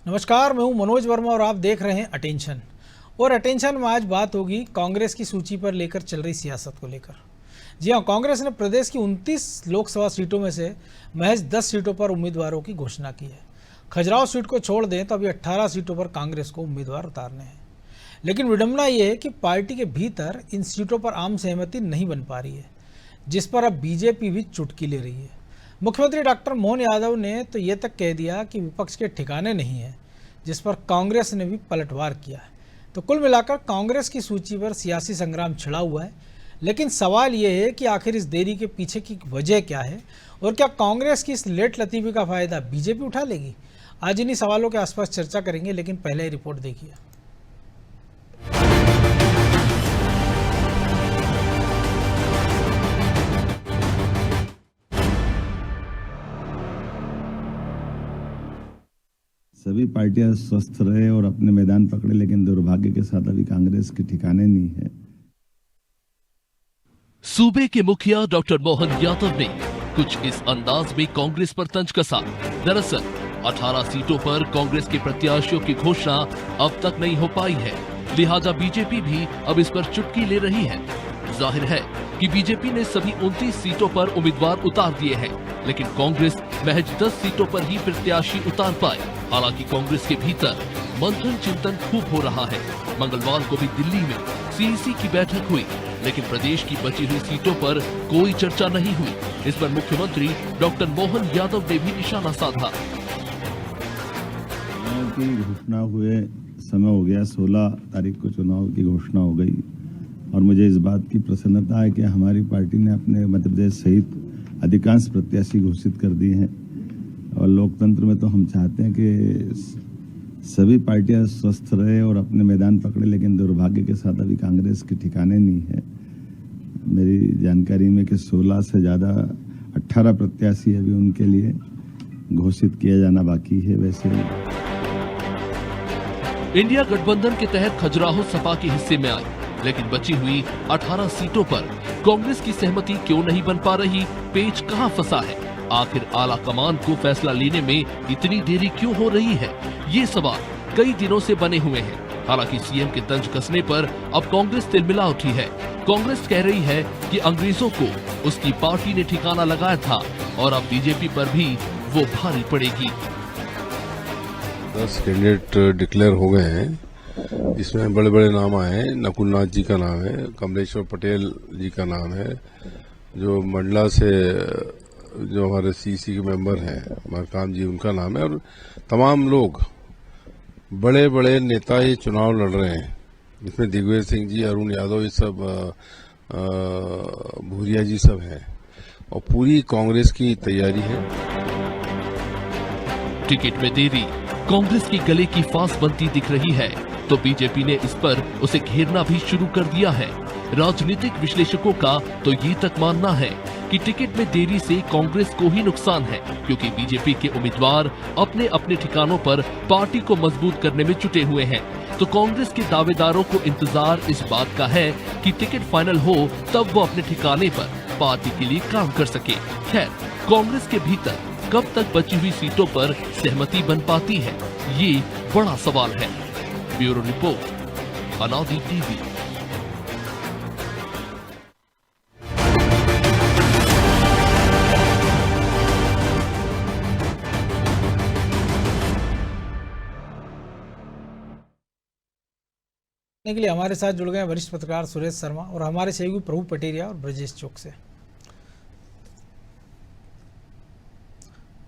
नमस्कार, मैं हूं मनोज वर्मा और आप देख रहे हैं अटेंशन। और अटेंशन में आज बात होगी कांग्रेस की सूची पर लेकर चल रही सियासत को लेकर। जी हां, कांग्रेस ने प्रदेश की 29 लोकसभा सीटों में से महज 10 सीटों पर उम्मीदवारों की घोषणा की है। खजुराहो सीट को छोड़ दें तो अभी 18 सीटों पर कांग्रेस को उम्मीदवार उतारने हैं। लेकिन विडंबना ये है कि पार्टी के भीतर इन सीटों पर आम सहमति नहीं बन पा रही है, जिस पर अब बीजेपी भी चुटकी ले रही है। मुख्यमंत्री डॉक्टर मोहन यादव ने तो ये तक कह दिया कि विपक्ष के ठिकाने नहीं है, जिस पर कांग्रेस ने भी पलटवार किया है। तो कुल मिलाकर कांग्रेस की सूची पर सियासी संग्राम छिड़ा हुआ है। लेकिन सवाल ये है कि आखिर इस देरी के पीछे की वजह क्या है और क्या कांग्रेस की इस लेट लतीफ़ी का फायदा बीजेपी उठा लेगी? आज इन्हीं सवालों के आसपास चर्चा करेंगे, लेकिन पहले ही रिपोर्ट देखिए। सभी पार्टियां स्वस्थ रहे और अपने मैदान पकड़े, लेकिन दुर्भाग्य के साथ अभी कांग्रेस के ठिकाने नहीं है। सूबे के मुखिया डॉक्टर मोहन यादव ने कुछ इस अंदाज में कांग्रेस पर तंज कसा। दरअसल 18 सीटों पर कांग्रेस के प्रत्याशियों की घोषणा अब तक नहीं हो पाई है, लिहाजा बीजेपी भी अब इस पर चुटकी ले रही है। जाहिर है कि बीजेपी ने सभी 29 सीटों पर उम्मीदवार उतार दिए हैं, लेकिन कांग्रेस महज 10 सीटों पर ही प्रत्याशी उतार पाए। हालांकि कांग्रेस के भीतर मंथन चिंतन खूब हो रहा है। मंगलवार को भी दिल्ली में सीईसी की बैठक हुई, लेकिन प्रदेश की बची हुई सीटों पर कोई चर्चा नहीं हुई। इस पर मुख्यमंत्री डॉक्टर मोहन यादव ने भी निशाना साधा। चुनाव की घोषणा हुए समय हो गया, 16 तारीख को चुनाव की घोषणा हो गई और मुझे इस बात की प्रसन्नता है कि हमारी पार्टी ने अपने मध्य प्रदेश सहित अधिकांश प्रत्याशी घोषित कर दिए हैं। और लोकतंत्र में तो हम चाहते हैं कि सभी पार्टियां स्वस्थ रहे और अपने मैदान पकड़े, लेकिन दुर्भाग्य के साथ अभी कांग्रेस के ठिकाने नहीं है। मेरी जानकारी में कि 16 से ज़्यादा 18 प्रत्याशी अभी उनके लिए घोषित किया जाना बाकी है। वैसे इंडिया गठबंधन के तहत खजुराहो सपा के हिस्से में आई, लेकिन बची हुई 18 सीटों पर कांग्रेस की सहमति क्यों नहीं बन पा रही? पेच कहां फंसा है? आखिर आला कमान को फैसला लेने में इतनी देरी क्यों हो रही है? ये सवाल कई दिनों से बने हुए हैं। हालांकि सीएम के तंज कसने पर अब कांग्रेस तिलमिला उठी है। कांग्रेस कह रही है कि अंग्रेजों को उसकी पार्टी ने ठिकाना लगाया था और अब बीजेपी पर भी वो भारी पड़ेगी। 10 कैंडिडेट डिक्लेयर हो गए हैं। इसमें बड़े बड़े नाम आए हैं। नकुल नाथ जी का नाम है, कमलेश्वर पटेल जी का नाम है, जो मंडला से जो हमारे सीसी के मेंबर हैं मरकाम जी, उनका नाम है, और तमाम लोग बड़े बड़े नेता ये चुनाव लड़ रहे हैं। इसमें दिग्विजय सिंह जी, अरुण यादव, ये सब भूरिया जी सब हैं और पूरी कांग्रेस की तैयारी है। टिकट में देरी कांग्रेस की गले की फांस बनती दिख रही है, तो बीजेपी ने इस पर उसे घेरना भी शुरू कर दिया है। राजनीतिक विश्लेषकों का तो ये तक मानना है कि टिकट में देरी से कांग्रेस को ही नुकसान है, क्योंकि बीजेपी के उम्मीदवार अपने अपने ठिकानों पर पार्टी को मजबूत करने में जुटे हुए हैं। तो कांग्रेस के दावेदारों को इंतजार इस बात का है कि टिकट फाइनल हो, तब वो अपने ठिकाने पर पार्टी के लिए काम कर सके। खैर, कांग्रेस के भीतर कब तक बची हुई सीटों पर सहमति बन पाती है, ये बड़ा सवाल है। ब्यूरो रिपोर्ट, अनादि टीवी। के लिए हमारे साथ जुड़ गए वरिष्ठ पत्रकार सुरेश शर्मा और हमारे सहयोगी प्रभु पटेरिया और ब्रजेश चौक से।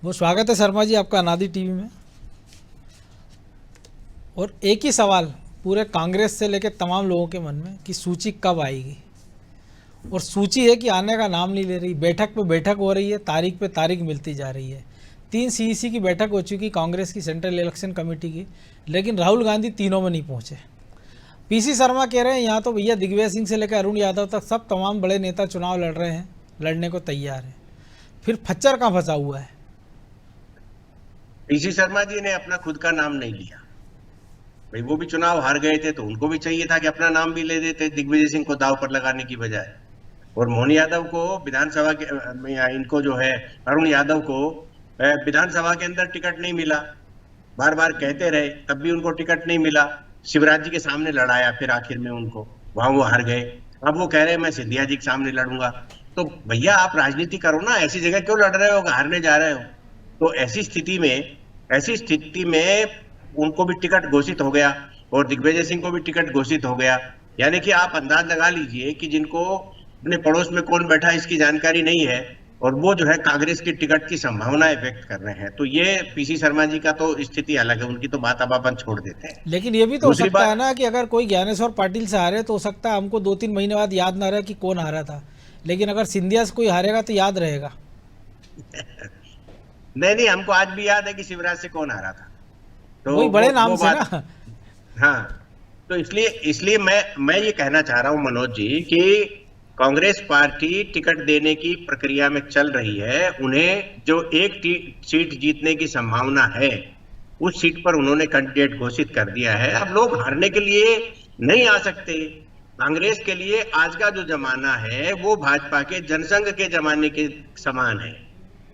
वो स्वागत है शर्मा जी आपका अनादि टीवी में। और एक ही सवाल पूरे कांग्रेस से लेकर तमाम लोगों के मन में कि सूची कब आएगी, और सूची है कि आने का नाम नहीं ले रही। बैठक पे बैठक हो रही है, तारीख पे तारीख मिलती जा रही है। 3 सीईसी की बैठक हो चुकी कांग्रेस की सेंट्रल इलेक्शन कमेटी की, लेकिन राहुल गांधी तीनों में नहीं पहुंचे। पीसी शर्मा कह रहे हैं यहाँ तो भैया दिग्विजय सिंह से लेकर अरुण यादव तक सब तमाम बड़े नेता चुनाव लड़ रहे हैं, लड़ने को तैयार हैं। फिर फच्चर कहाँ फंसा हुआ है? पीसी शर्मा जी ने अपना खुद का नाम नहीं लिया। भाई वो भी चुनाव हार गए थे तो उनको भी चाहिए था कि अपना नाम भी ले देते दिग्विजय सिंह को दाव पर लगाने की बजाय। और मोहन यादव को विधानसभा के इनको जो है अरुण यादव को विधानसभा के अंदर टिकट नहीं मिला, बार बार कहते रहे, तब भी उनको टिकट नहीं मिला। शिवराज जी के सामने लड़ाया फिर आखिर में उनको, वहां वो हार गए। अब वो कह रहे हैं मैं सिंधिया जी के सामने लड़ूंगा। तो भैया आप राजनीति करो ना, ऐसी जगह क्यों लड़ रहे हो, हारने जा रहे हो। तो ऐसी स्थिति में उनको भी टिकट घोषित हो गया और दिग्विजय सिंह को भी टिकट घोषित हो गया। यानी कि आप अंदाज लगा लीजिए कि जिनको अपने पड़ोस में कौन बैठा इसकी जानकारी नहीं है और वो जो है कांग्रेस की टिकट की संभावनाएं व्यक्त कर रहे हैं। तो ये पीसी शर्मा जी का तो स्थिति अलग है, उनकी तो बात अब अपन छोड़ देते हैं। लेकिन ये भी तो हो दूसरी सकता है बात- ना कि अगर कोई ज्ञानेश्वर पाटिल से हारे तो हो सकता है हमको 2-3 महीने बाद याद ना रहे कि कौन हारा था, लेकिन अगर सिंधिया से कोई हारेगा तो याद रहेगा। नहीं, हमको आज भी याद है कि शिवराज से कौन हारा था। तो वही बड़े नाम वो से बात- ना। हाँ, तो इसलिए मैं ये कहना चाह रहा हूं मनोज जी कि कांग्रेस पार्टी टिकट देने की प्रक्रिया में चल रही है। उन्हें जो एक सीट जीतने की संभावना है उस सीट पर उन्होंने कैंडिडेट घोषित कर दिया है। अब लोग हारने के लिए नहीं आ सकते। कांग्रेस के लिए आज का जो जमाना है वो भाजपा के जनसंघ के जमाने के समान है।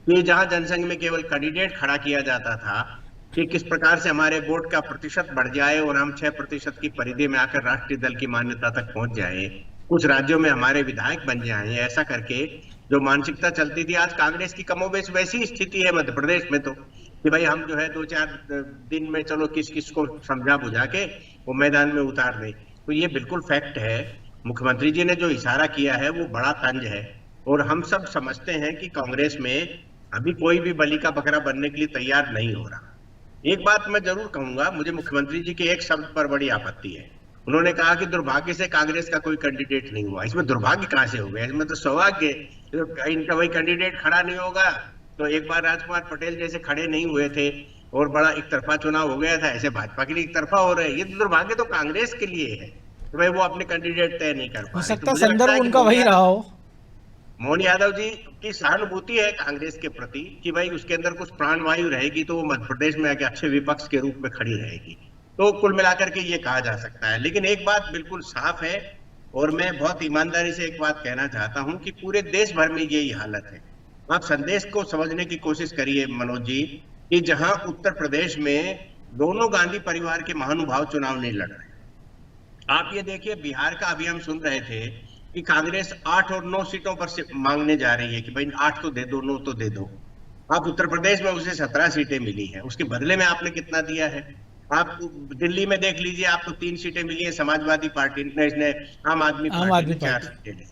ये जहां जनसंघ में केवल कैंडिडेट खड़ा किया जाता था कि किस प्रकार से हमारे वोट का प्रतिशत बढ़ जाए और हम 6% की परिधि में आकर राष्ट्रीय दल की मान्यता तक पहुंच जाए, कुछ राज्यों में हमारे विधायक बन जाएं, ऐसा करके जो मानसिकता चलती थी, आज कांग्रेस की कमोबेश वैसी स्थिति है मध्य प्रदेश में तो कि भाई हम जो है 2-4 दिन में चलो किस को समझा बुझा के वो मैदान में उतार दें। तो ये बिल्कुल फैक्ट है। मुख्यमंत्री जी ने जो इशारा किया है वो बड़ा तंज है और हम सब समझते हैं कि कांग्रेस में अभी कोई भी बलि का बकरा बनने के लिए तैयार नहीं हो रहा। एक बात मैं जरूर कहूंगा, मुझे मुख्यमंत्री जी के एक शब्द पर बड़ी आपत्ति है। उन्होंने कहा कि दुर्भाग्य से कांग्रेस का कोई कैंडिडेट नहीं हुआ। इसमें दुर्भाग्य कहां से हो गया, इसमें तो सौभाग्य। इनका वही कैंडिडेट खड़ा नहीं होगा तो एक बार राजकुमार पटेल जैसे खड़े नहीं हुए थे और बड़ा एक तरफा चुनाव हो गया था, ऐसे भाजपा के लिए एक तरफा हो रहा है। ये दुर्भाग्य तो कांग्रेस के लिए है तो भाई वो अपने कैंडिडेट तय नहीं कर पा हो रहे। सकता तो है मुझे लगता संदर्भ है कि उनका वही रहा हो। मोहन यादव जी की सहानुभूति है कांग्रेस के प्रति कि भाई उसके अंदर कुछ प्राणवायु रहेगी तो वो मध्य प्रदेश में आके अच्छे विपक्ष के रूप में खड़ी रहेगी। तो कुल मिलाकर के ये कहा जा सकता है। लेकिन एक बात बिल्कुल साफ है और मैं बहुत ईमानदारी से एक बात कहना चाहता हूं कि पूरे देश भर में यही हालत है। आप संदेश को समझने की कोशिश करिए मनोज जी कि जहां उत्तर प्रदेश में दोनों गांधी परिवार के महानुभाव चुनाव नहीं लड़ रहे। आप ये देखिए, बिहार का अभी हम सुन रहे थे कि कांग्रेस 8 और 9 सीटों पर मांगने जा रही है कि भाई 8 तो दे दो, 9 तो दे दो। आप उत्तर प्रदेश में उसे 17 सीटें मिली हैं, उसके बदले में आपने कितना दिया है? आप दिल्ली में देख लीजिए, आपको 3 सीटें मिली है समाजवादी पार्टी ने, आम आदमी पार्टी ने 4 सीटें ली।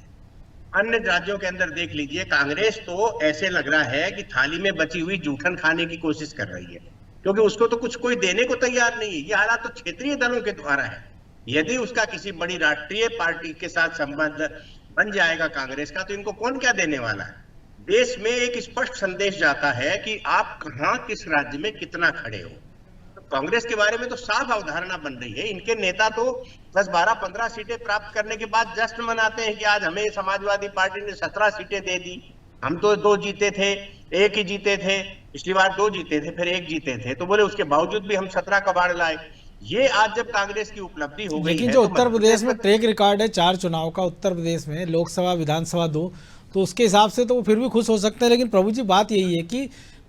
अन्य राज्यों के अंदर देख लीजिए, कांग्रेस तो ऐसे लग रहा है कि थाली में बची हुई जूठन खाने की कोशिश कर रही है, क्योंकि उसको तो कुछ कोई देने को तैयार नहीं है। ये हालात तो क्षेत्रीय दलों के द्वारा है। यदि उसका किसी बड़ी राष्ट्रीय पार्टी के साथ संबंध बन जाएगा कांग्रेस का, तो इनको कौन क्या देने वाला है? देश में एक स्पष्ट संदेश जाता है कि आप कहां किस राज्य में कितना खड़े हो। तो कांग्रेस के बारे में तो साफ अवधारणा बन रही है। इनके नेता तो 10, 12, 15 सीटें प्राप्त करने के बाद जश्न मनाते हैं कि आज हमें समाजवादी पार्टी ने 17 सीटें दे दी। हम तो 2 जीते थे, 1 ही जीते थे, पिछली बार 2 जीते थे, फिर 1 जीते थे, तो बोले उसके बावजूद भी हम 17 कबाड़ लाए। ये आज जब कांग्रेस की उपलब्धि हो गई लेकिन है, जो तो उत्तर प्रदेश में में ट्रैक रिकॉर्ड है 4 चुनाव का उत्तर प्रदेश में, लोकसभा विधानसभा 2, तो उसके हिसाब से तो वो फिर भी खुश हो सकते हैं। लेकिन प्रभु जी बात यही है कि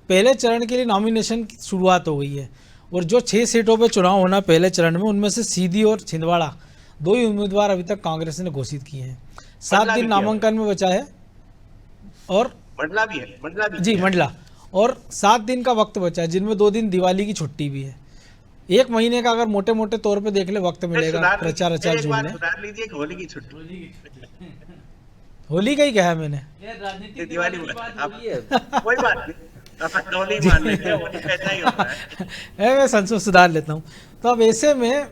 पहले चरण के लिए नॉमिनेशन की शुरुआत हो गई है और जो 6 सीटों पे चुनाव होना पहले चरण में, उनमें से सीधी और छिंदवाड़ा 2 ही उम्मीदवार अभी तक कांग्रेस ने घोषित किए हैं। 7 दिन नामांकन में बचा है और मंडला भी है जी मंडला, और 7 दिन का वक्त बचा है, जिनमें 2 दिन दिवाली की छुट्टी भी है। 1 महीने का अगर मोटे मोटे तौर पे देख ले वक्त मिलेगा प्रचार अचार जोड़ने। सुधार लीजिए कि होली की छुट्टी, होली का ही कहा मैंने, दिवाली कोई बात नहीं, अपन होली मान लेते हैं, होली का ऐसा ही होता है। मैं संसद सुधार लेता हूँ। तो अब ऐसे में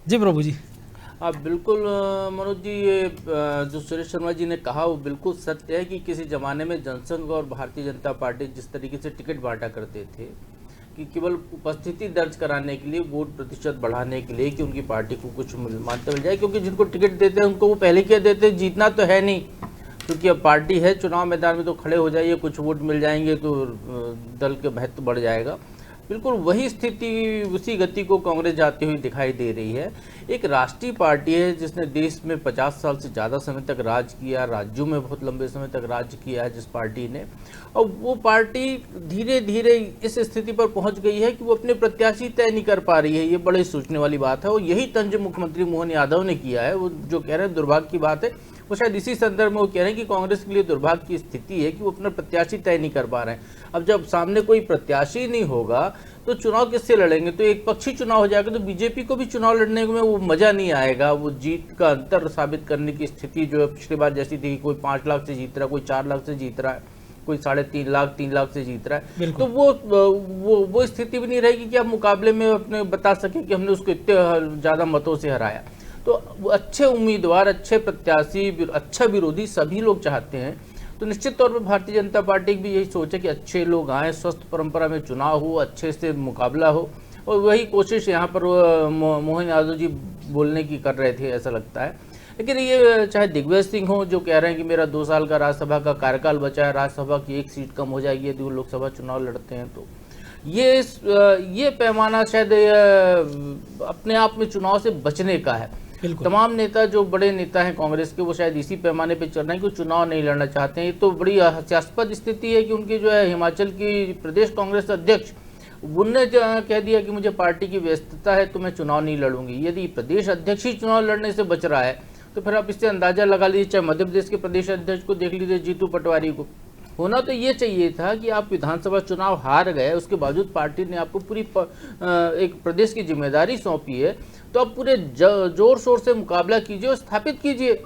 जी प्रभु जी। अब बिल्कुल मनोज जी, ये जो सुरेश शर्मा जी ने कहा वो बिल्कुल सत्य है कि किसी ज़माने में जनसंघ और भारतीय जनता पार्टी जिस तरीके से टिकट बांटा करते थे कि केवल उपस्थिति दर्ज कराने के लिए, वोट प्रतिशत बढ़ाने के लिए कि उनकी पार्टी को कुछ मान्यता मिल जाए, क्योंकि जिनको टिकट देते हैं उनको वो पहले क्या देते हैं, जीतना तो है नहीं, क्योंकि अब पार्टी है, चुनाव मैदान में तो खड़े हो जाइए, कुछ वोट मिल जाएंगे तो दल के महत्व बढ़ जाएगा। बिल्कुल वही स्थिति, उसी गति को कांग्रेस जाती हुई दिखाई दे रही है। एक राष्ट्रीय पार्टी है जिसने देश में 50 साल से ज़्यादा समय तक राज किया, राज्यों में बहुत लंबे समय तक राज किया है जिस पार्टी ने, और वो पार्टी धीरे धीरे इस स्थिति पर पहुंच गई है कि वो अपने प्रत्याशी तय नहीं कर पा रही है। ये बड़े सोचने वाली बात है और यही तंज मुख्यमंत्री मोहन यादव ने किया है। वो जो कह रहे हैं दुर्भाग्य की बात है, वो शायद इसी संदर्भ में वो कह रहे हैं कि कांग्रेस के लिए दुर्भाग्य की स्थिति है कि वो अपना प्रत्याशी तय नहीं कर पा रहे हैं। अब जब सामने कोई प्रत्याशी नहीं होगा तो चुनाव किससे लड़ेंगे? तो एक पक्षी चुनाव हो जाएगा तो बीजेपी को भी चुनाव लड़ने में वो मजा नहीं आएगा। वो जीत का अंतर साबित करने की स्थिति जो है पिछली बार जैसी थी, कोई 5 लाख से जीत रहा है, कोई 4 लाख से जीत रहा है, कोई 3.5 लाख 3 लाख से जीत रहा है, तो वो स्थिति भी नहीं रहेगी कि आप मुकाबले में अपने बता सके कि हमने उसको इतने ज़्यादा मतों से हराया। तो अच्छे उम्मीदवार, अच्छे प्रत्याशी, अच्छा विरोधी सभी लोग चाहते हैं। तो निश्चित तौर पर भारतीय जनता पार्टी की भी यही सोच है कि अच्छे लोग आएँ, स्वस्थ परंपरा में चुनाव हो, अच्छे से मुकाबला हो, और वही कोशिश यहाँ पर मोहन यादव जी बोलने की कर रहे थे, ऐसा लगता है। लेकिन ये चाहे दिग्विजय सिंह हो जो कह रहे हैं कि मेरा 2 साल का राज्यसभा का कार्यकाल बचा है, राज्यसभा की 1 सीट कम हो जाएगी यदि वो लोकसभा चुनाव लड़ते हैं, तो ये पैमाना शायद अपने आप में चुनाव से बचने का है। तमाम नेता जो बड़े नेता हैं कांग्रेस के, वो शायद इसी पैमाने पे चल रहे हैं कि चुनाव नहीं लड़ना चाहते हैं। ये तो बड़ी हास्यास्पद स्थिति है कि उनके जो है हिमाचल की प्रदेश कांग्रेस अध्यक्ष उनने कह दिया कि मुझे पार्टी की व्यस्तता है तो मैं चुनाव नहीं लड़ूंगी। यदि प्रदेश अध्यक्ष ही चुनाव लड़ने से बच रहा है तो फिर आप इससे अंदाजा लगा लीजिए, चाहे मध्य प्रदेश के प्रदेश अध्यक्ष को देख लीजिए, जीतू पटवारी को। होना तो ये चाहिए था कि आप विधानसभा चुनाव हार गए, उसके बावजूद पार्टी ने आपको पूरी एक प्रदेश की जिम्मेदारी सौंपी है, तो आप पूरे जोर शोर से मुकाबला कीजिए और स्थापित कीजिए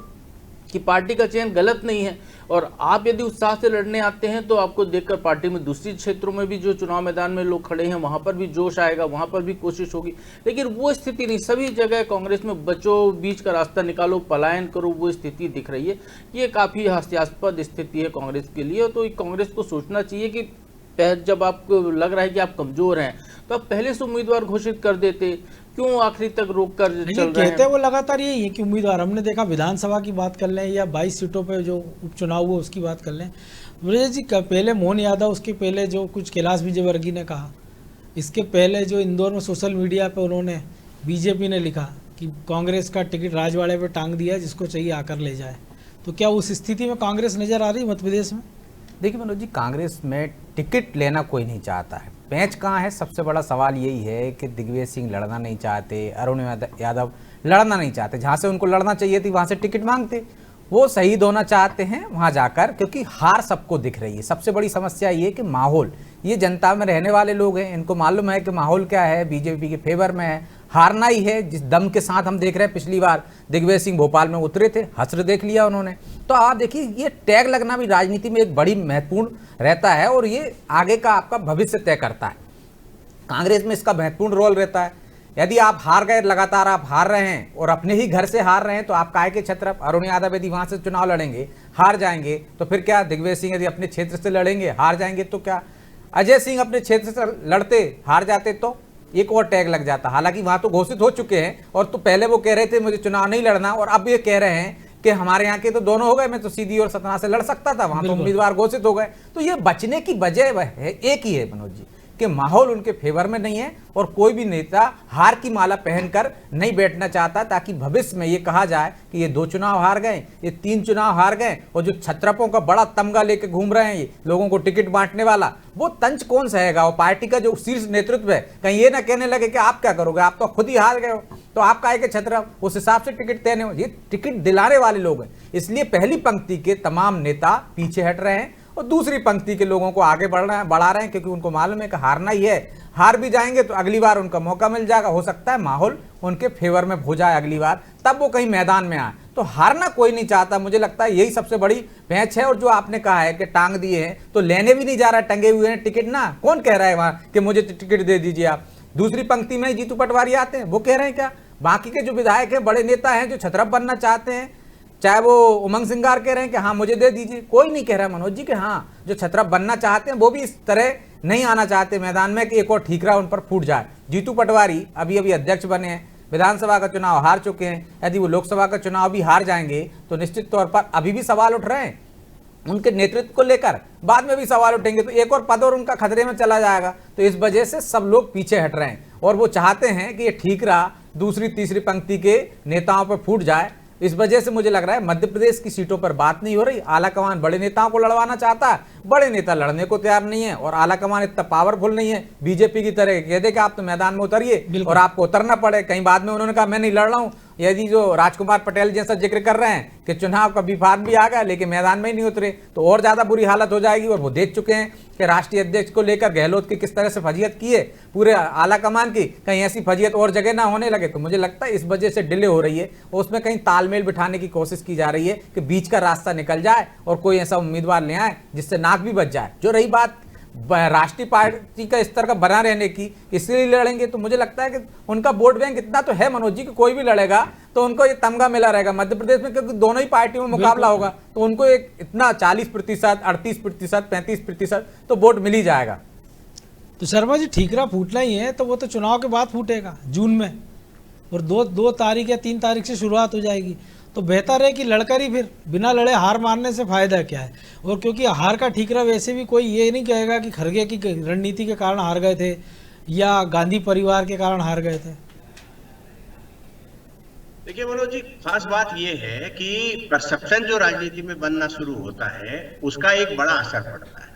कि पार्टी का चयन गलत नहीं है। और आप यदि उत्साह से लड़ने आते हैं तो आपको देखकर पार्टी में दूसरी क्षेत्रों में भी जो चुनाव मैदान में लोग खड़े हैं वहां पर भी जोश आएगा, वहां पर भी कोशिश होगी। लेकिन वो स्थिति नहीं, सभी जगह कांग्रेस में बचो, बीच का रास्ता निकालो, पलायन करो, वो स्थिति दिख रही है। ये काफ़ी हास्यास्पद स्थिति है कांग्रेस के लिए। तो कांग्रेस को सोचना चाहिए कि जब आपको लग रहा है कि आप कमजोर हैं तो आप पहले से उम्मीदवार घोषित कर देते, क्यों आखिरी तक रोक कर चल रहे हैं? कहते वो लगातार यही है कि उम्मीदवार, हमने देखा विधानसभा की बात कर लें या 22 सीटों पे जो उपचुनाव हुआ उसकी बात कर लें, ब्रजेश जी पहले मोहन यादव, उसके पहले जो कुछ कैलाश विजयवर्गीय ने कहा, इसके पहले जो इंदौर में सोशल मीडिया पे उन्होंने बीजेपी ने लिखा कि कांग्रेस का टिकट राजवाड़े पे टांग दिया, जिसको चाहिए आकर ले जाए। तो क्या उस स्थिति में कांग्रेस नजर आ रही मध्य प्रदेश में? देखिए मनोज जी, कांग्रेस में टिकट लेना कोई नहीं चाहता है। पेंच कहाँ है? सबसे बड़ा सवाल यही है कि दिग्विजय सिंह लड़ना नहीं चाहते, अरुण यादव लड़ना नहीं चाहते। जहाँ से उनको लड़ना चाहिए थी वहाँ से टिकट मांगते। वो शहीद होना चाहते हैं वहाँ जाकर, क्योंकि हार सबको दिख रही है। सबसे बड़ी समस्या ये कि माहौल, ये जनता में रहने वाले लोग हैं, इनको मालूम है कि माहौल क्या है, बीजेपी के फेवर में है, हारना ही है। जिस दम के साथ हम देख रहे हैं, पिछली बार दिग्विजय सिंह भोपाल में उतरे थे, हश्र देख लिया उन्होंने। तो आप देखिए, ये टैग लगना भी राजनीति में एक बड़ी महत्वपूर्ण रहता है और ये आगे का आपका भविष्य तय करता है। कांग्रेस में इसका महत्वपूर्ण रोल रहता है। यदि आप हार गए, लगातार आप हार रहे हैं और अपने ही घर से हार रहे हैं, तो आप काहे के छत्र? अरुण यादव यदि वहां से चुनाव लड़ेंगे, हार जाएंगे, तो फिर क्या? दिग्विजय सिंह यदि अपने क्षेत्र से लड़ेंगे, हार जाएंगे, तो क्या? अजय सिंह अपने क्षेत्र से लड़ते, हार जाते, तो एक और टैग लग जाता। हालांकि वहां तो घोषित हो चुके हैं, और तो पहले वो कह रहे थे मुझे चुनाव नहीं लड़ना, और अब ये कह रहे हैं कि हमारे यहाँ के तो दोनों हो गए, मैं तो सीधी और सतना से लड़ सकता था, वहां तो उम्मीदवार घोषित हो गए। तो ये बचने की वजह है एक ही है मनोज जी, कि माहौल उनके फेवर में नहीं है और कोई भी नेता हार की माला पहनकर नहीं बैठना चाहता, ताकि भविष्य में ये कहा जाए कि ये 2 चुनाव हार गए, ये 3 चुनाव हार गए, और जो छत्रपों का बड़ा तमगा लेके घूम रहे हैं ये लोगों को टिकट बांटने वाला, वो तंज कौन सहेगा? और पार्टी का जो शीर्ष नेतृत्व है, कहीं ये ना कहने लगे कि आप क्या करोगे, आप तो खुद ही हार गए हो, तो आप काहे के छत्र? उस हिसाब से टिकट देने हो। ये टिकट दिलाने वाले लोग हैं, इसलिए पहली पंक्ति के तमाम नेता पीछे हट रहे हैं और दूसरी पंक्ति के लोगों को आगे बढ़ा रहे हैं, क्योंकि उनको मालूम है कि हारना ही है। हार भी जाएंगे तो अगली बार उनका मौका मिल जाएगा, हो सकता है माहौल उनके फेवर में हो जाए अगली बार, तब वो कहीं मैदान में आए। तो हारना कोई नहीं चाहता, मुझे लगता है यही सबसे बड़ी पैंच है। और जो आपने कहा है कि टांग दिए हैं, तो लेने भी नहीं जा रहा, टंगे हुए हैं टिकट ना। कौन कह रहा है वहां कि मुझे टिकट दे दीजिए आप? दूसरी पंक्ति में जीतू पटवारी आते हैं, वो कह रहे हैं क्या? बाकी के जो विधायक हैं, बड़े नेता हैं जो छत्रप बनना चाहते हैं, चाहे वो उमंग सिंगार कह रहे हैं कि हाँ मुझे दे दीजिए, कोई नहीं कह रहा मनोज जी कि हाँ जो छत्रप बनना चाहते हैं वो भी इस तरह नहीं आना चाहते मैदान में कि एक और ठीकरा उन पर फूट जाए। जीतू पटवारी अभी अध्यक्ष बने हैं, विधानसभा का चुनाव हार चुके हैं। यदि वो लोकसभा का चुनाव भी हार जाएंगे तो निश्चित तौर पर अभी भी सवाल उठ रहे हैं उनके नेतृत्व को लेकर बाद में भी सवाल उठेंगे, तो एक और पद और उनका खतरे में चला जाएगा। तो इस वजह से सब लोग पीछे हट रहे हैं और वो चाहते हैं कि ये ठीक रहा, दूसरी तीसरी पंक्ति के नेताओं पर फूट जाए। इस वजह से मुझे लग रहा है मध्य प्रदेश की सीटों पर बात नहीं हो रही। आलाकमान बड़े नेताओं को लड़वाना चाहता है, बड़े नेता लड़ने को तैयार नहीं है, और आलाकमान इतना पावरफुल नहीं है बीजेपी की तरह कह दे कि आप तो मैदान में उतरिए और आपको उतरना पड़े। कहीं बाद में उन्होंने कहा मैं नहीं लड़ रहा हूं। यदि जो राजकुमार पटेल जैसा जिक्र कर रहे हैं कि चुनाव का B-Farm भी आ गया लेकिन मैदान में ही नहीं उतरे, तो और ज्यादा बुरी हालत हो जाएगी। और वो देख चुके हैं कि राष्ट्रीय अध्यक्ष को लेकर गहलोत की किस तरह से फजीयत की है पूरे आला कमान की, कहीं ऐसी फजीयत और जगह ना होने लगे। तो मुझे लगता है इस वजह से डिले हो रही है और उसमें कहीं तालमेल बिठाने की कोशिश की जा रही है कि बीच का रास्ता निकल जाए और कोई ऐसा उम्मीदवार ले आए जिससे नाक भी बच जाए। जो रही बात राष्ट्रीय पार्टी का स्तर का बना रहने की, इसलिए लड़ेंगे, तो मुझे लगता है कि उनका वोट बैंक इतना तो है मनोज जी कि कोई भी लड़ेगा तो उनको ये तमगा मिला रहेगा मध्य प्रदेश में, क्योंकि दोनों ही पार्टियों में मुकाबला होगा तो उनको एक इतना 40%, 38%, 35% तो वोट मिल ही जाएगा। तो शर्मा जी ठीकरा फूटना ही है तो वो तो चुनाव के बाद फूटेगा जून में, और 2 तारीख या 3 तारीख से शुरुआत हो जाएगी। तो बेहतर है कि लड़कर ही फिर बिना लड़े हार मारने से फायदा क्या है। और क्योंकि हार का ठीकरा वैसे भी कोई ये नहीं कहेगा कि खड़गे की रणनीति के कारण हार गए थे या गांधी परिवार के कारण हार गए थे। देखिए मनोज जी, खास बात यह है कि परसेप्शन जो राजनीति में बनना शुरू होता है उसका एक बड़ा असर पड़ता है।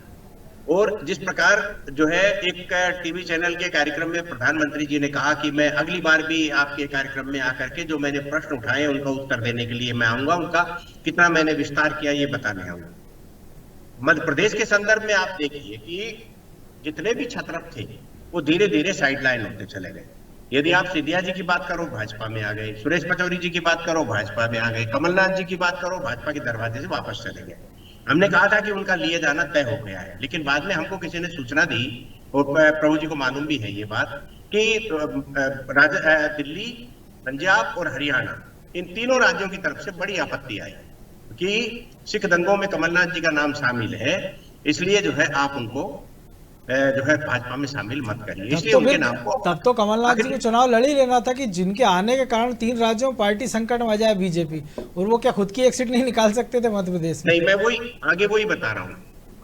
और जिस प्रकार जो है एक टीवी चैनल के कार्यक्रम में प्रधानमंत्री जी ने कहा कि मैं अगली बार भी आपके कार्यक्रम में आकर के जो मैंने प्रश्न उठाए उनका उत्तर देने के लिए मैं आऊंगा, उनका कितना मैंने विस्तार किया ये बताने आऊंगा। मध्य प्रदेश के संदर्भ में आप देखिए कि जितने भी छत्रप थे वो धीरे धीरे साइडलाइन होते चले गए। यदि आप सिंधिया जी की बात करो भाजपा में आ गए, सुरेश पचौरी जी की बात करो भाजपा में आ गए, कमलनाथ जी की बात करो भाजपा के दरवाजे से वापस चले गए। हमने कहा था कि उनका लिए जाना तय हो गया है, लेकिन बाद में हमको किसी ने सूचना दी और प्रभु जी को मालूम भी है ये बात कि दिल्ली, पंजाब और हरियाणा इन तीनों राज्यों की तरफ से बड़ी आपत्ति आई कि सिख दंगों में कमलनाथ जी का नाम शामिल है, इसलिए जो है आप उनको जो है भाजपा में शामिल मत करिए। इसलिए उनके नाम को तब तो कमलनाथ जी को चुनाव लड़ ही लेना था कि जिनके आने के कारण 3 राज्यों में पार्टी संकट में आ जाए बीजेपी, और वो क्या खुद की एक सीट नहीं निकाल सकते थे मध्य प्रदेश में? नहीं, मैं वही बता रहा हूँ।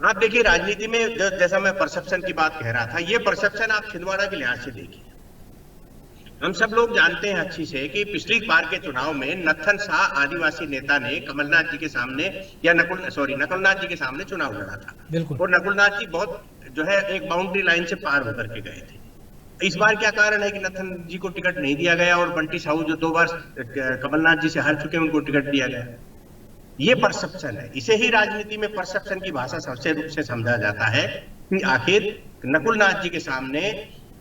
आप देखिए राजनीति में जैसा मैं परसेप्शन की बात कह रहा था, ये परसेप्शन आप छिंदवाड़ा के लिहाज से देखिए। हम सब लोग जानते हैं अच्छी से कि पिछली बार के चुनाव में नत्थन शाह आदिवासी नेता ने कमलनाथ जी के सामने या नकुलनाथ जी के सामने चुनाव लड़ा था। बिल्कुल। और नकुलनाथ जी बहुत जो है एक बाउंड्री लाइन से पार होकर के गए थे। इस बार क्या कारण है कि नत्थन जी को टिकट नहीं दिया गया और बंटी साहू जो 2 बार कमलनाथ जी से हार चुके हैं उनको टिकट दिया गया? ये परसेप्शन है। इसे ही राजनीति में परसेप्शन की भाषा सबसे रूप से समझा जाता है कि आखिर नकुलनाथ जी के सामने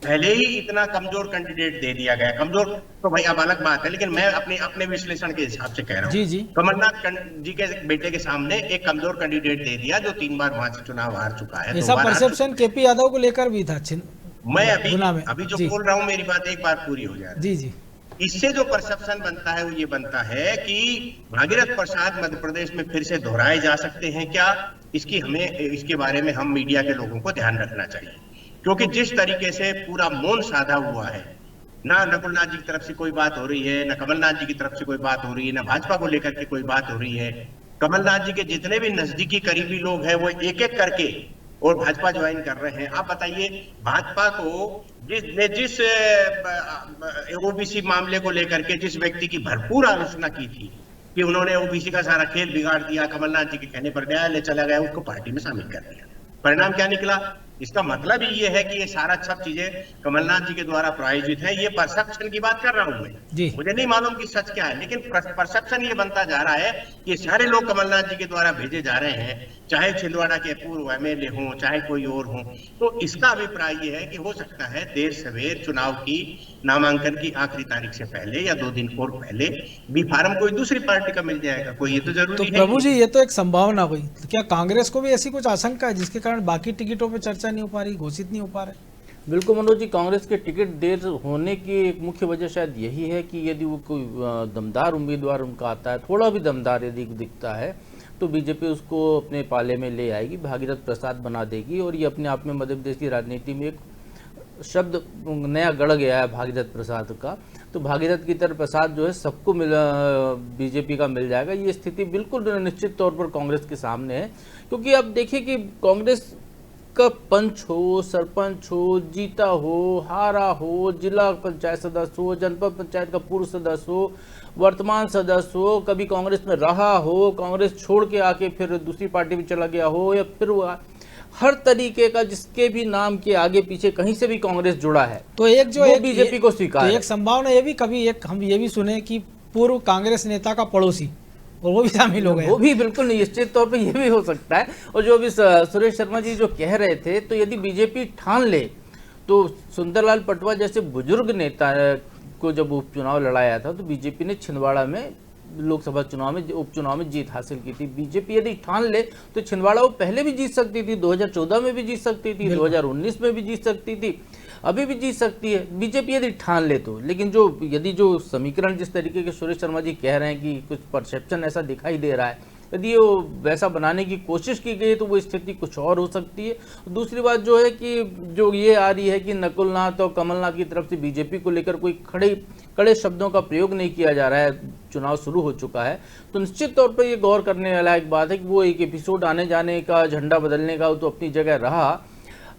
पहले ही इतना कमजोर कैंडिडेट दे दिया गया। कमजोर तो भाई अब अलग बात है, लेकिन मैं अपने विश्लेषण के हिसाब से कह रहा हूँ। जी। कमलनाथ जी के बेटे के सामने एक कमजोर कैंडिडेट दे दिया जो 3 बार वहां से चुनाव हार चुका है। ऐसा परसेप्शन केपी यादव को लेकर भी था। मैं अभी जो बोल रहा हूँ मेरी बात एक बार पूरी हो जाए। जी। इससे जो परसेप्शन बनता है वो ये बनता है कि भागीरथ प्रसाद मध्य प्रदेश में फिर से दोहराए जा सकते हैं क्या, इसके बारे में हम मीडिया के लोगों को ध्यान रखना चाहिए। क्योंकि जिस तरीके से पूरा मौन साधा हुआ है, ना नकुलनाथ जी की तरफ से कोई बात हो रही है, ना कमलनाथ जी की तरफ से कोई बात हो रही है, ना भाजपा को लेकर के कोई बात हो रही है। कमलनाथ जी के जितने भी नजदीकी करीबी लोग हैं वो एक एक करके और भाजपा ज्वाइन कर रहे हैं। आप बताइए भाजपा को जिस ओबीसी मामले को लेकर के जिस व्यक्ति की भरपूर आलोचना की थी कि उन्होंने ओबीसी का सारा खेल बिगाड़ दिया, कमलनाथ जी के कहने पर न्यायालय चला गया, उसको पार्टी में शामिल कर दिया। परिणाम क्या निकला? इसका मतलब ही ये है कि ये सारा सब चीजें कमलनाथ जी के द्वारा प्रायोजित है। ये परसेप्शन की बात कर रहा हूं मैं, मुझे नहीं मालूम कि सच क्या है, लेकिन परसेप्शन ये बनता जा रहा है कि सारे लोग कमलनाथ जी के द्वारा भेजे जा रहे हैं, चाहे छिंदवाड़ा के पूर्व एमएलए हों चाहे कोई और हो। तो इसका अभिप्राय ये है कि हो सकता है देर सवेर चुनाव की नामांकन की आखिरी तारीख से पहले या 2 दिन और पहले B-Farm कोई दूसरी पार्टी का मिल जाएगा। कोई ये तो जरूरी है। तो प्रभु जी ये तो एक संभावना हुई, तो क्या कांग्रेस को भी ऐसी कुछ आशंका है जिसके कारण बाकी टिकटों पर चर्चा नहीं हो पा रही, घोषित नहीं हो पा रहे? बिल्कुल मनोज जी, कांग्रेस के टिकट देर होने की एक मुख्य वजह शायद यही है कि यदि वो कोई दमदार उम्मीदवार उनका आता है, थोड़ा भी दमदार यदि दिखता है, तो बीजेपी उसको अपने पाले में ले आएगी, भागीरथ प्रसाद बना देगी और ये अपने आप में मध्य प्रदेश की राजनीति में एक शब्द नया गढ़ गया है भागीरथ प्रसाद का, तो भागीरथ की तरह प्रसाद जो है सबको बीजेपी का मिल जाएगा, ये स्थिति बिल्कुल निश्चित तौर पर कांग्रेस के सामने है। क्योंकि अब देखिए कि कांग्रेस का पंच हो, सरपंच हो, जीता हो, हारा हो, जिला पंचायत सदस्य हो, जनपद पंचायत का पूर्व सदस्य हो, वर्तमान सदस्य हो, कभी कांग्रेस में रहा हो, कांग्रेस छोड़ के आके फिर दूसरी पार्टी में चला गया हो, या फिर हर तरीके का जिसके भी नाम के आगे पीछे कहीं से भी कांग्रेस जुड़ा है, तो एक जो वो बीजेपी को स्वीकार तो है। एक संभावना ये भी कभी एक हम ये भी सुने कि पूर्व कांग्रेस नेता का पड़ोसी और वो भी शामिल हो गए। वो भी बिल्कुल निश्चित तौर पे ये भी हो सकता है। और जो अभी सुरेश शर्मा जी जो कह रहे थे, तो यदि बीजेपी ठान ले तो सुंदरलाल पटवा जैसे बुजुर्ग नेता को जब उपचुनाव लड़ाया था तो बीजेपी ने छिंदवाड़ा में लोकसभा चुनाव में उपचुनाव में जीत हासिल की थी। बीजेपी यदि ठान ले तो छिंदवाड़ा वो पहले भी जीत सकती थी, 2014 में भी जीत सकती थी, 2019 में भी जीत सकती थी, अभी भी जीत सकती है बीजेपी यदि ठान ले तो। लेकिन यदि जो समीकरण जिस तरीके के सुरेश शर्मा जी कह रहे हैं कि कुछ परसेप्शन ऐसा दिखाई दे रहा है, यदि वो वैसा बनाने की कोशिश की गई तो वो स्थिति कुछ और हो सकती है। दूसरी बात जो है कि जो ये आ रही है कि नकुलनाथ और कमलनाथ की तरफ से बीजेपी को लेकर कोई कड़े शब्दों का प्रयोग नहीं किया जा रहा है, चुनाव शुरू हो चुका है, तो निश्चित तौर पर ये गौर करने वाला एक बात है कि वो एक एपिसोड आने जाने का, झंडा बदलने का तो अपनी जगह रहा।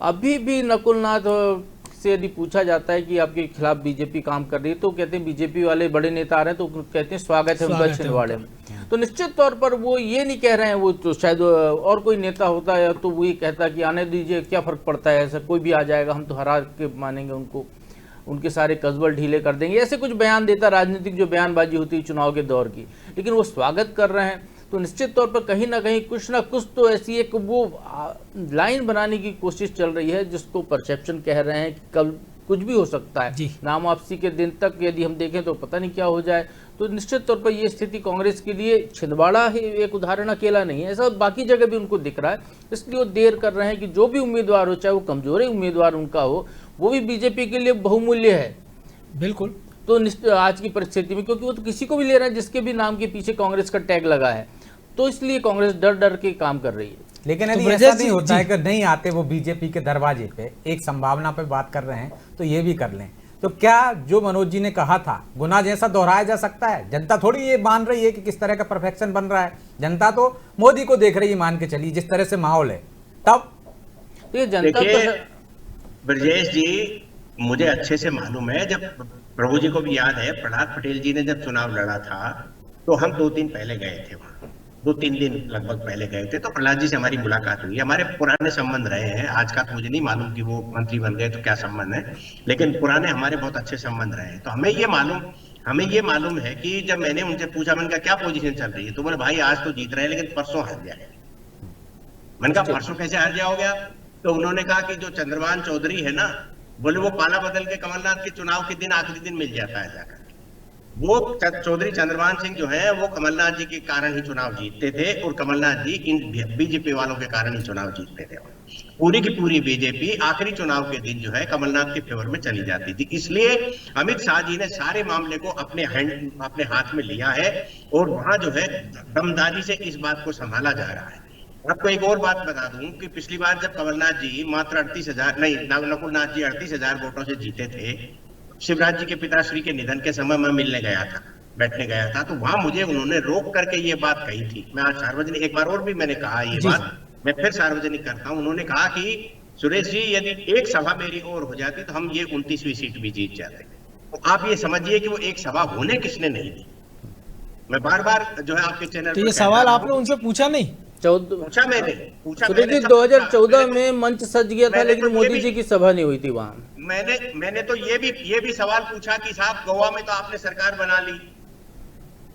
अभी भी नकुलनाथ से यदि पूछा जाता है कि आपके खिलाफ बीजेपी काम कर रही है, तो कहते हैं बीजेपी वाले बड़े नेता आ रहे हैं तो कहते हैं स्वागत है उनका छिंदवाड़े में। तो निश्चित तौर पर वो ये नहीं कह रहे हैं, वो तो शायद और कोई नेता होता है तो वो ये कहता कि आने दीजिए, क्या फर्क पड़ता है, ऐसा कोई भी आ जाएगा, हम तो हरा के मानेंगे उनको, उनके सारे कस्बल ढीले कर देंगे, ऐसे कुछ बयान देता, राजनीतिक जो बयानबाजी होती है चुनाव के दौर की। लेकिन वो स्वागत कर रहे हैं, तो निश्चित तौर पर कहीं ना कहीं कुछ ना कुछ तो ऐसी एक वो लाइन बनाने की कोशिश चल रही है जिसको परसेप्शन कह रहे हैं कि कल कुछ भी हो सकता है। नाम वापसी के दिन तक यदि हम देखें तो पता नहीं क्या हो जाए। तो निश्चित तौर पर ये स्थिति कांग्रेस के लिए छिंदवाड़ा ही एक उदाहरण अकेला नहीं है, ऐसा बाकी जगह भी उनको दिख रहा है। इसलिए वो देर कर रहे हैं कि जो भी उम्मीदवार हो, चाहे वो कमजोर उम्मीदवार उनका हो, वो भी बीजेपी के लिए बहुमूल्य है। बिल्कुल। तो आज की परिस्थिति में, क्योंकि वो तो किसी को भी ले रहा है जिसके भी नाम के पीछे कांग्रेस का टैग लगा है, तो इसलिए कांग्रेस डर डर के काम कर रही है। लेकिन यदि ऐसा नहीं होता है कि नहीं आते वो बीजेपी के दरवाजे पे, एक संभावना पे बात कर रहे हैं तो ये भी कर लें, तो क्या जो मनोज जी ने कहा था गुना जैसा दोहराया जा सकता है? जनता थोड़ी ये मान रही है कि किस तरह का परफेक्शन बन रहा है, जनता तो मोदी को देख रही है, मान के चलिए जिस तरह से माहौल है। तब ये जनता ब्रजेश जी, मुझे अच्छे से मालूम है, जब प्रभु जी को भी याद है, प्रहलाद पटेल जी ने जब चुनाव लड़ा था तो हम 2 दिन पहले गए थे वहां, 2-3 दिन लगभग पहले गए थे, तो प्रहलाद जी से हमारी मुलाकात हुई। हमारे पुराने संबंध रहे हैं, आज का तो मुझे नहीं मालूम कि वो मंत्री बन गए तो क्या संबंध है, लेकिन पुराने हमारे बहुत अच्छे संबंध रहे हैं। तो हमें ये मालूम है कि जब मैंने उनसे पूछा, मैंने कहा क्या पोजीशन चल रही है, तो बोले भाई आज तो जीत रहे हैं लेकिन परसों हार जाए। मैंने कहा परसों कैसे हार जाओगे आप? तो उन्होंने कहा कि जो चंद्रभान चौधरी है ना, बोले वो पाला बदल के कमलनाथ के चुनाव के दिन आखिरी दिन मिल जाता है जाकर। वो चौधरी चंद्रभान सिंह जो है वो कमलनाथ जी के कारण ही चुनाव जीतते थे, और कमलनाथ जी इन बीजेपी वालों के कारण ही चुनाव जीतते थे। पूरी की पूरी बीजेपी आखिरी चुनाव के दिन जो है कमलनाथ के फेवर में चली जाती थी। इसलिए अमित शाह जी ने सारे मामले को अपने हाथ में लिया है, और वहां जो है दमदारी से इस बात को संभाला जा रहा है। आपको एक और बात बता दूं कि पिछली बार जब कमलनाथ जी मात्र 38,000 नहीं, नकुलनाथ जी 38,000 वोटों से जीते थे, शिवराज जी के पिताश्री के निधन के समय मैं मिलने गया था, बैठने गया था, तो वहां मुझे उन्होंने रोक करके ये बात कही थी। मैं आज सार्वजनिक एक बार और भी मैंने कहा ये बात, मैं फिर सार्वजनिक करता हूं। उन्होंने कहा कि सुरेश जी यदि एक सभा मेरी और हो जाती तो हम ये 29वीं सीट भी जीत जाते। तो आप ये समझिए कि वो एक सभा होने किसने नहीं दी। मैं बार बार जो है आपके चैनल तो ये सवाल आपने उनसे पूछा नहीं? पूछा मैंने। 2014 में मंच सज गया था, लेकिन मोदी जी की सभा नहीं हुई थी वहां। मैंने तो ये भी सवाल पूछा कि साहब गोवा में तो आपने सरकार बना ली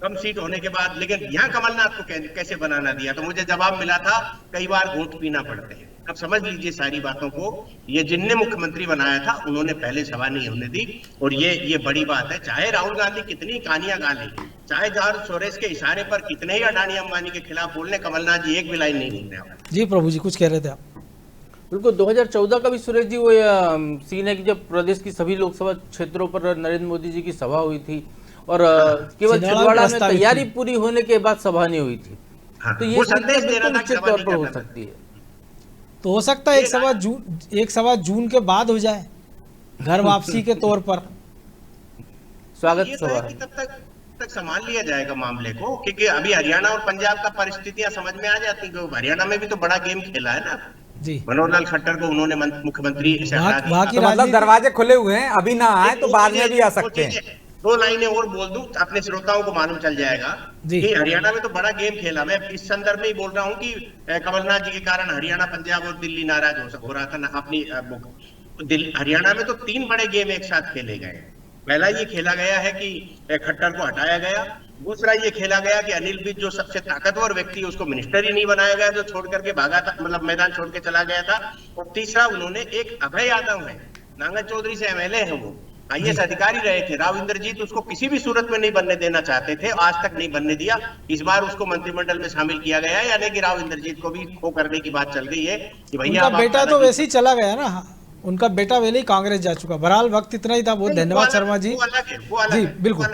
कम सीट होने के बाद, लेकिन यहाँ कमलनाथ को कैसे बनाना दिया? तो मुझे जवाब मिला था कई बार घूंट पीना पड़ते हैं। अब समझ लीजिए सारी बातों को, ये जिनने मुख्यमंत्री बनाया था उन्होंने पहले सभा नहीं होने दी, और ये बड़ी बात है। चाहे राहुल गांधी कितनी कहानियां गा ले, चाहे जॉर्ज सोरेस के इशारे पर कितने ही अडानी अंबानी के खिलाफ बोलने, कमलनाथ जी एक भी लाइन नहीं बोलते। जी प्रभु जी कुछ कह रहे थे आप? बिल्कुल, 2014 का भी सुरेश जी वो सीन है कि जब प्रदेश की सभी लोकसभा क्षेत्रों पर नरेंद्र मोदी जी की सभा हुई थी, और केवल छिंदवाड़ा में तैयारी पूरी होने के बाद सभा नहीं हुई थी। तो ये संदेश निश्चित तौर पर हो सकती है। तो हो सकता है एक सभा जून के बाद हो जाए। घर वापसी के तौर पर। स्वागत ये तो है सभा कि तब तक संभाल लिया जाएगा मामले को, क्योंकि अभी हरियाणा और पंजाब का परिस्थितियां समझ में आ जाती है। हरियाणा में भी तो बड़ा गेम खेला है ना, जी मनोहर लाल खट्टर को उन्होंने मुख्यमंत्री से हटा दिया। वहाँ की तो मतलब राजनीति- दरवाजे खुले हुए हैं, अभी ना आए तो बाद में भी आ सकते हैं। दो लाइनें और बोल दूं, अपने श्रोताओं को मालूम चल जाएगा जी। कि हरियाणा में तो बड़ा गेम खेला। मैं इस संदर्भ में ही बोल रहा हूं कि कमलनाथ जी के कारण हरियाणा, पंजाब और दिल्ली नाराज हो रहा था ना अपनी हरियाणा में तो 3 बड़े गेम एक साथ खेले गए। पहला ये खेला गया है कि खट्टर को हटाया गया, दूसरा ये खेला गया कि अनिल विज जो सबसे ताकतवर व्यक्ति है उसको मिनिस्टर ही नहीं बनाया गया, जो छोड़ करके भागा था, मतलब मैदान छोड़ के चला गया था। और तीसरा उन्होंने एक अभय यादव है, नांगल चौधरी से एमएलए है, वो आईएएस अधिकारी रहे थे, राव इंद्रजीत, उसको किसी भी सूरत में नहीं बनने देना चाहते थे, आज तक नहीं बनने दिया। इस बार उसको मंत्रिमंडल में शामिल किया गया है, यानी कि राव इंद्रजीत को भी खो करने की बात चल गई है कि भैया उनका बेटा तो वैसे ही चला गया ना, उनका बेटा पहले ही कांग्रेस जा चुका। बहरहाल वक्त इतना ही था, बहुत धन्यवाद शर्मा जी। जी बिल्कुल।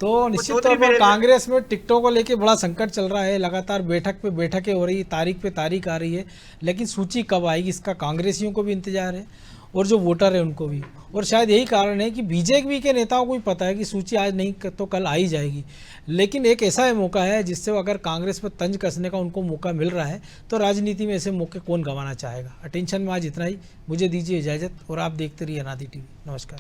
तो निश्चित तौर पर कांग्रेस में टिकटों को लेके बड़ा संकट चल रहा है, लगातार बैठक पे बैठकें हो रही, तारीख पे तारीख आ रही है, लेकिन सूची कब आएगी इसका कांग्रेसियों को भी इंतजार है और जो वोटर है उनको भी। और शायद यही कारण है कि बीजेपी के नेताओं को भी पता है कि सूची आज नहीं तो कल आ ही जाएगी, लेकिन एक ऐसा मौका है जिससे अगर कांग्रेस पर तंज कसने का उनको मौका मिल रहा है तो राजनीति में ऐसे मौके कौन गंवाना चाहेगा। अटेंशन में आज इतना ही, मुझे दीजिए इजाज़त और आप देखते रहिए अनादि टीवी। नमस्कार।